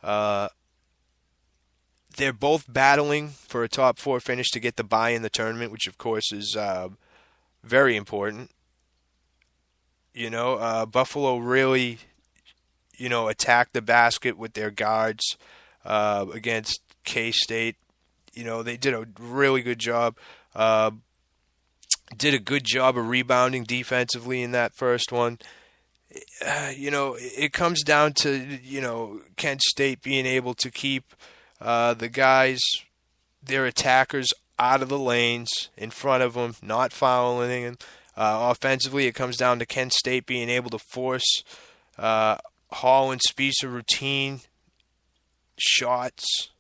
Uh, they're both battling for a top four finish to get the bye in the tournament, which of course is very important. Buffalo really, attacked the basket with their guards against K-State. They did a really good job. Uh, did a good job of rebounding defensively in that first one. It comes down to, Kent State being able to keep the guys, their attackers, out of the lanes in front of them, not fouling them. Offensively, it comes down to Kent State being able to force Hall and Spicer routine shots,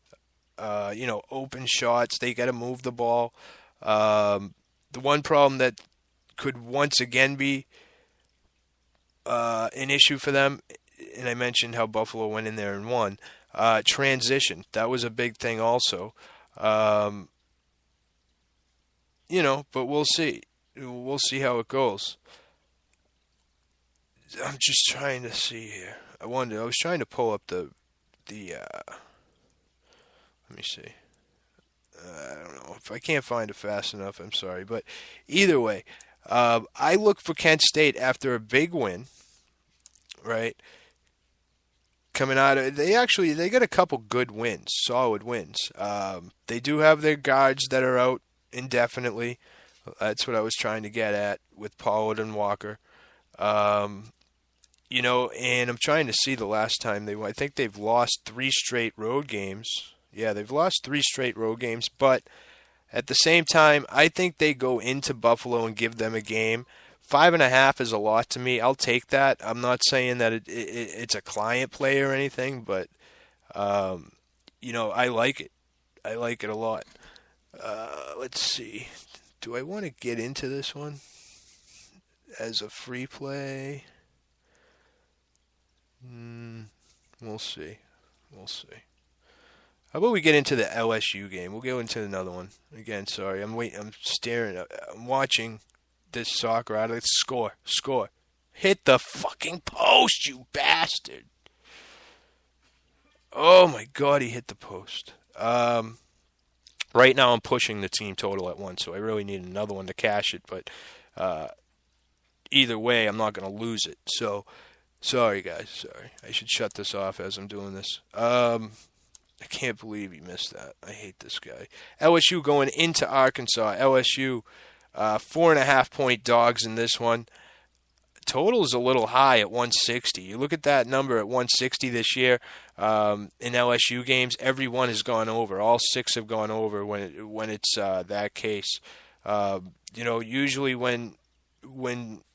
open shots. They got to move the ball. The one problem that could once again be an issue for them, and I mentioned how Buffalo went in there and won. Transition, that was a big thing also. But we'll see. We'll see how it goes. I'm just trying to see here. I was trying to pull up the. Let me see. I don't know if I can't find it fast enough. I'm sorry, but either way, I look for Kent State after a big win, right? Coming out of they got a couple good wins, solid wins. They do have their guards that are out indefinitely. That's what I was trying to get at with Pollard and Walker. And I'm trying to see the last time they won. I think they've lost 3 straight road games. Yeah, they've lost 3 straight road games, but at the same time, I think they go into Buffalo and give them a game. 5.5 is a lot to me. I'll take that. I'm not saying that it's a client play or anything, but I like it. I like it a lot. Let's see. Do I want to get into this one as a free play? We'll see. We'll see. How about we get into the LSU game? We'll go into another one. Again, sorry. I'm waiting. I'm staring. I'm watching this soccer out of it. Score. Score. Hit the fucking post, you bastard. Oh my God, he hit the post. Right now I'm pushing the team total at 1, so I really need another one to cash it. But either way, I'm not going to lose it. So, sorry, guys. Sorry. I should shut this off as I'm doing this. I can't believe he missed that. I hate this guy. LSU going into Arkansas. LSU 4.5-point dogs in this one. Total is a little high at 160. You look at that number at 160 this year in LSU games. Every one has gone over. All 6 have gone over when it's that case. Usually when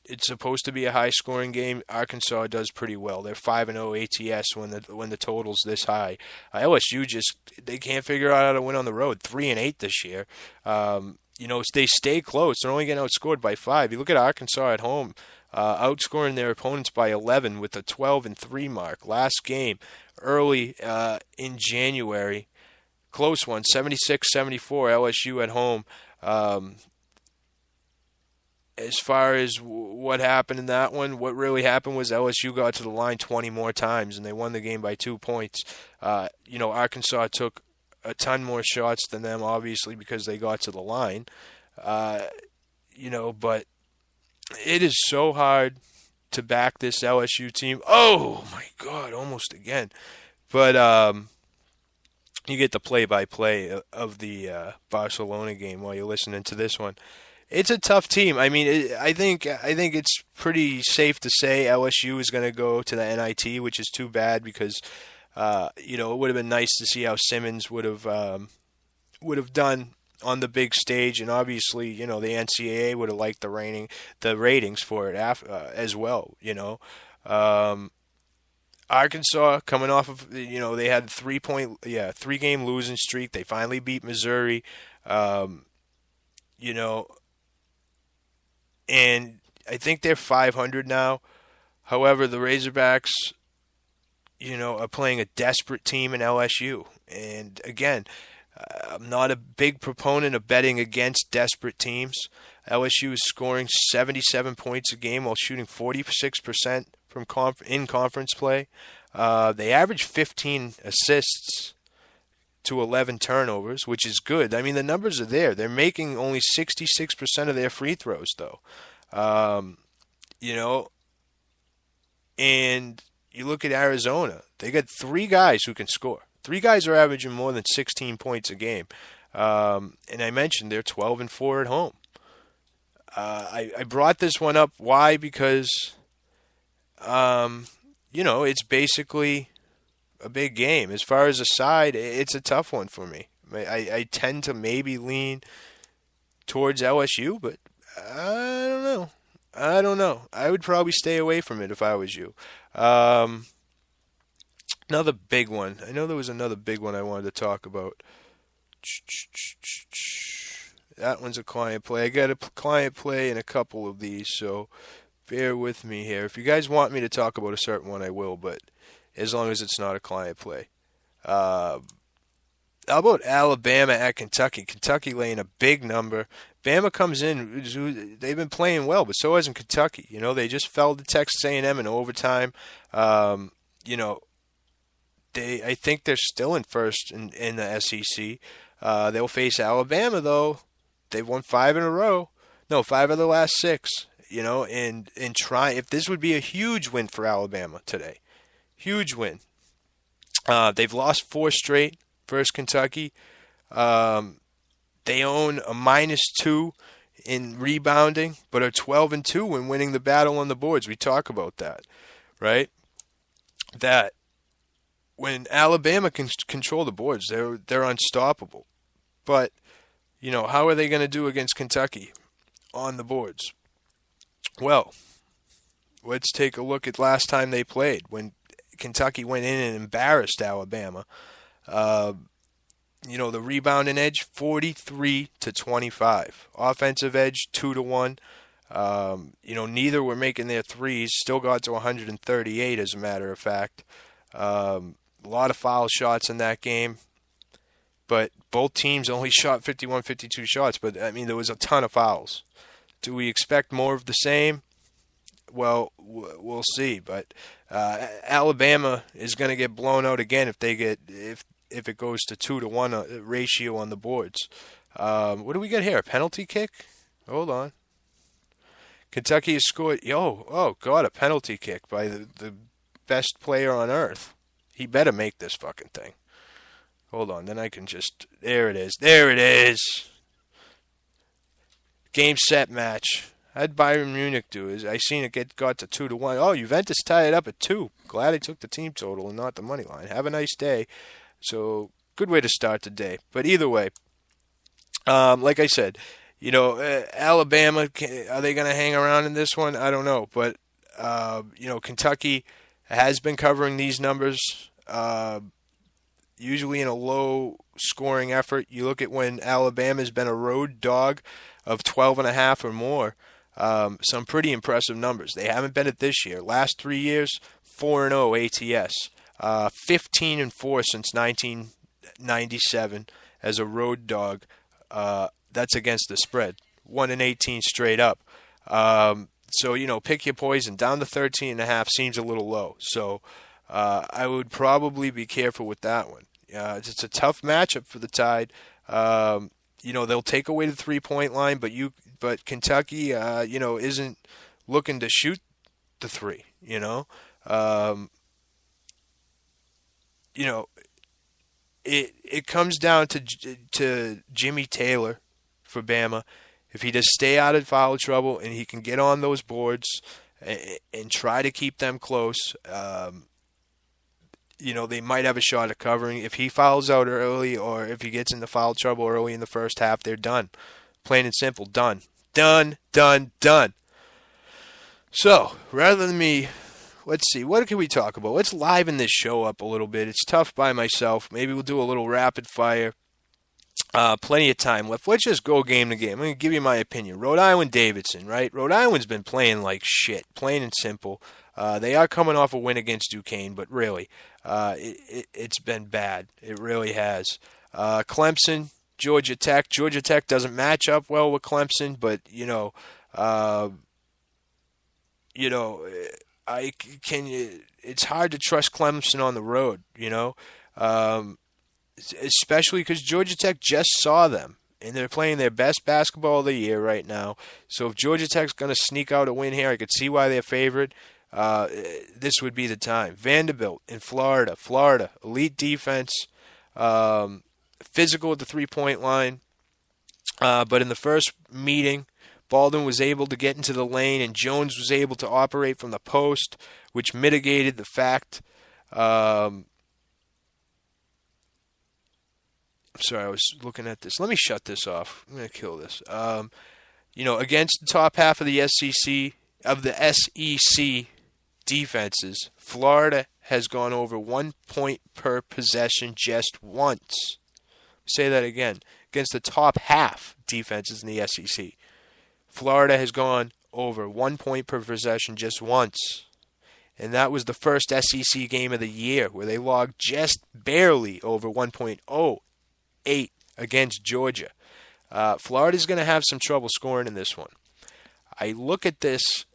it's supposed to be a high-scoring game, Arkansas does pretty well. They're 5-0 ATS when the total's this high. LSU they can't figure out how to win on the road. 3-8 this year. They stay close. They're only getting outscored by 5. You look at Arkansas at home, outscoring their opponents by 11 with a 12-3 mark. Last game, early in January, close one, 76-74. LSU at home. As far as what happened in that one, what really happened was LSU got to the line 20 more times, and they won the game by 2 points. Arkansas took a ton more shots than them, obviously, because they got to the line. But it is so hard to back this LSU team. Oh, my God, almost again. But you get the play-by-play of the Barcelona game while you're listening to this one. It's a tough team. I mean, I think it's pretty safe to say LSU is going to go to the NIT, which is too bad because it would have been nice to see how Simmons would have done on the big stage, and obviously, the NCAA would have liked the ratings for it as well. Arkansas coming off of they had 3-game losing streak. They finally beat Missouri. And I think they're 500 now. However, the Razorbacks, are playing a desperate team in LSU. And again, I'm not a big proponent of betting against desperate teams. LSU is scoring 77 points a game while shooting 46% in conference play. They average 15 assists to 11 turnovers, which is good. I mean, the numbers are there. They're making only 66% of their free throws, though. You know, and you look at Arizona, they got three guys who can score. Three guys are averaging more than 16 points a game. And I mentioned they're 12-4 at home. I brought this one up. Why? Because, it's basically a big game. As far as a side, it's a tough one for me. I tend to maybe lean towards LSU, but I don't know. I would probably stay away from it if I was you. Another big one. I know there was another big one I wanted to talk about. That one's a client play. I got a client play in a couple of these, so bear with me here. If you guys want me to talk about a certain one, I will, but as long as it's not a client play. How about Alabama at Kentucky? Kentucky laying a big number. Bama comes in. They've been playing well, but so hasn't Kentucky. They just fell to Texas A&M in overtime. I think they're still in first in the SEC. They'll face Alabama, though. They've won 5 in a row. No, 5 of the last 6. And try. If this would be a huge win for Alabama today. Huge win. They've lost 4 straight versus Kentucky. They own a -2 in rebounding, but are 12-2 when winning the battle on the boards. We talk about that, right? That when Alabama can control the boards, they're unstoppable. But how are they going to do against Kentucky on the boards? Well, let's take a look at last time they played when Kentucky went in and embarrassed Alabama. The rebounding edge, 43-25. Offensive edge, 2-1. Neither were making their threes. Still got to 138, as a matter of fact. A lot of foul shots in that game. But both teams only shot 51-52 shots. But, there was a ton of fouls. Do we expect more of the same? Well, we'll see. But Alabama is going to get blown out again if it goes to 2-1 ratio on the boards. What do we got here? A penalty kick? Hold on. Kentucky has scored. A penalty kick by the best player on earth. He better make this fucking thing. Hold on, then I can just. There it is. Game, set, match. How'd Bayern Munich do? I seen it got to 2-1. Oh, Juventus tied it up at 2. Glad I took the team total and not the money line. Have a nice day. So, good way to start the day. But either way, like I said, Alabama, are they going to hang around in this one? I don't know. But, Kentucky has been covering these numbers, usually in a low-scoring effort. You look at when Alabama's been a road dog of 12.5 or more, some pretty impressive numbers. They haven't been it this year. Last 3 years, 4-0 ATS. 15-4 since 1997 as a road dog. That's against the spread. 1-18 straight up. So, pick your poison. Down to 13.5 seems a little low. So I would probably be careful with that one. It's a tough matchup for the Tide. They'll take away the 3-point line, but Kentucky, isn't looking to shoot the 3. It comes down to Jimmy Taylor for Bama. If he does stay out of foul trouble and he can get on those boards and try to keep them close, they might have a shot at covering. If he fouls out early or if he gets into foul trouble early in the first half, they're done. Plain and simple, done. Done. So, rather than me... Let's see, what can we talk about? Let's liven this show up a little bit. It's tough by myself. Maybe we'll do a little rapid fire. Plenty of time left. Let's just go game to game. I'm going to give you my opinion. Rhode Island Davidson, right? Rhode Island's been playing like shit, plain and simple. They are coming off a win against Duquesne, but really, it's been bad. It really has. Clemson, Georgia Tech. Georgia Tech doesn't match up well with Clemson, but, It's hard to trust Clemson on the road, especially because Georgia Tech just saw them. And they're playing their best basketball of the year right now. So if Georgia Tech's going to sneak out a win here, I could see why they're favored. This would be the time. Vanderbilt in Florida. Florida, elite defense, physical at the three-point line. But in the first meeting, Baldwin was able to get into the lane, and Jones was able to operate from the post, which mitigated the fact. Sorry, I was looking at this. Let me shut this off. I'm going to kill this. Against the top half of the SEC defenses, Florida has gone over 1 point per possession just once. Say that again. Against the top half defenses in the SEC, Florida has gone over 1 point per possession just once. And that was the first SEC game of the year where they logged just barely over 1.08 against Georgia. Florida's going to have some trouble scoring in this one. I look at this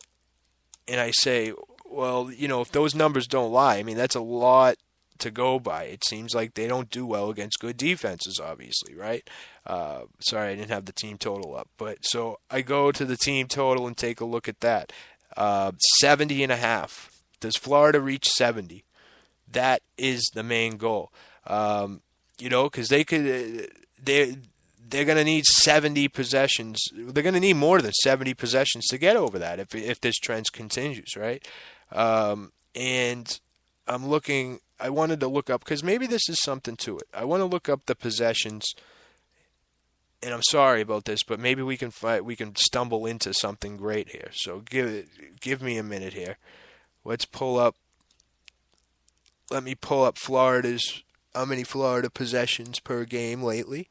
and I say, well, if those numbers don't lie, I mean, that's a lot to go by. It seems like they don't do well against good defenses, obviously, right? Sorry, I didn't have the team total up. But so I go to the team total and take a look at that. 70.5. Does Florida reach 70? That is the main goal. Because they're going to need 70 possessions. They're going to need more than 70 possessions to get over that if this trend continues, right? And I'm looking. I wanted to look up because maybe this is something to it. I want to look up the possessions, and I'm sorry about this, but maybe we can stumble into something great here. So give me a minute here. Let me pull up Florida's. How many Florida possessions per game lately?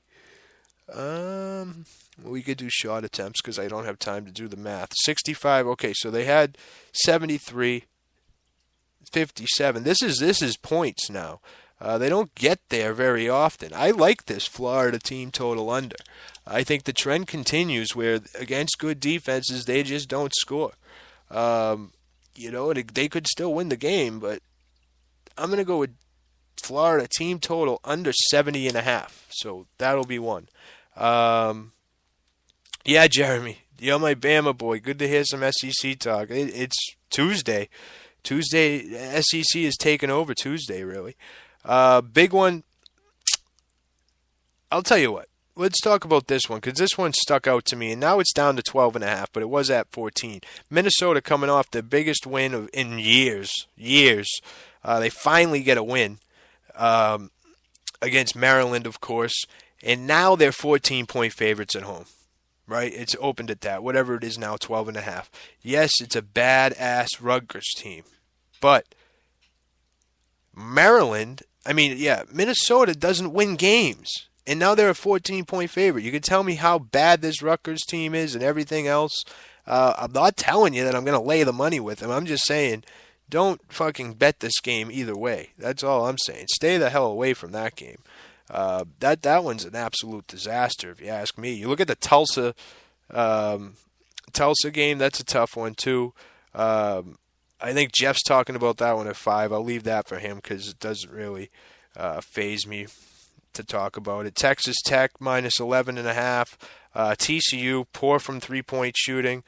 We could do shot attempts because I don't have time to do the math. 65. Okay, so they had 73, 57. This is points now. They don't get there very often. I like this Florida team total under. I think the trend continues where against good defenses they just don't score. They could still win the game, but I'm going to go with Florida team total under 70.5. So that'll be one. Yeah, Jeremy, you're my Bama boy. Good to hear some SEC talk. It's Tuesday. SEC is taking over Tuesday, really. Big one. I'll tell you what. Let's talk about this one because this one stuck out to me, and now it's down to 12.5, but it was at 14. Minnesota coming off the biggest win in years. They finally get a win against Maryland, of course, and now they're 14-point favorites at home. Right? It's opened at that. Whatever it is now, 12.5. Yes, it's a badass Rutgers team, but Minnesota doesn't win games. And now they're a 14-point favorite. You can tell me how bad this Rutgers team is and everything else. I'm not telling you that I'm going to lay the money with them. I'm just saying don't fucking bet this game either way. That's all I'm saying. Stay the hell away from that game. That one's an absolute disaster, if you ask me. You look at the Tulsa game, that's a tough one, too. I think Jeff's talking about that one at 5. I'll leave that for him because it doesn't really faze me to talk about it. Texas Tech minus 11.5. TCU, poor from three-point shooting.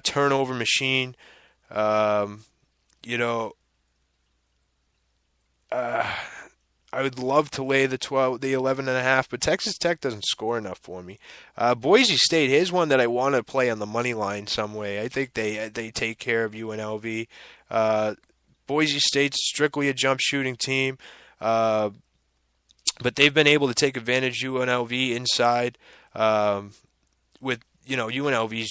Turnover machine. I would love to lay the 11.5, but Texas Tech doesn't score enough for me. Boise State, here's one that I want to play on the money line some way. I think they take care of UNLV. Boise State's strictly a jump shooting team, but they've been able to take advantage of UNLV inside with. UNLV's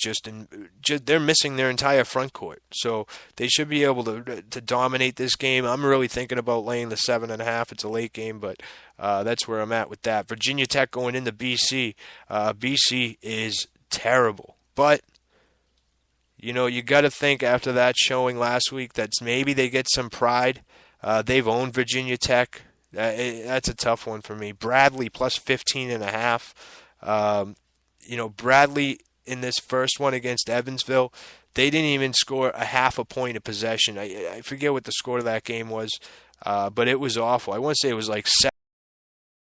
they're missing their entire front court, so they should be able to dominate this game. I'm really thinking about laying the 7.5. It's a late game, but that's where I'm at with that. Virginia Tech going into BC. BC is terrible, but you got to think after that showing last week that maybe they get some pride. They've owned Virginia Tech. That's a tough one for me. Bradley plus 15.5. Bradley in this first one against Evansville, They didn't even score a half a point of possession. I forget what the score of that game was, but it was awful. I want to say it was like